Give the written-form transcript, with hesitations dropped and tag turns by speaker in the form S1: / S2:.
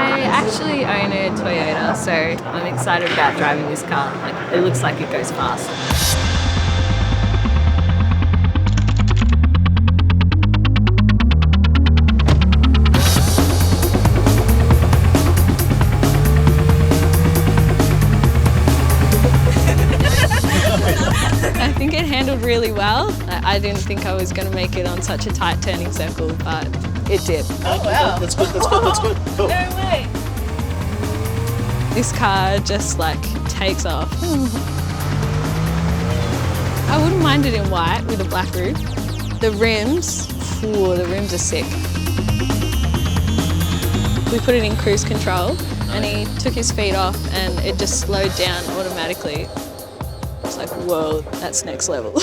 S1: I actually own a Toyota, so I'm excited about driving this car. Like, it looks like it goes fast. I think it handled really well. I didn't think I was going to make it on such a tight turning circle, but it did.
S2: Oh wow. That's good, that's good, that's good. Oh.
S1: No way. This car just like takes off. I wouldn't mind it in white with a black roof. The rims, the rims are sick. We put it in cruise control and he took his feet off and it just slowed down automatically. It's like, whoa, that's next level.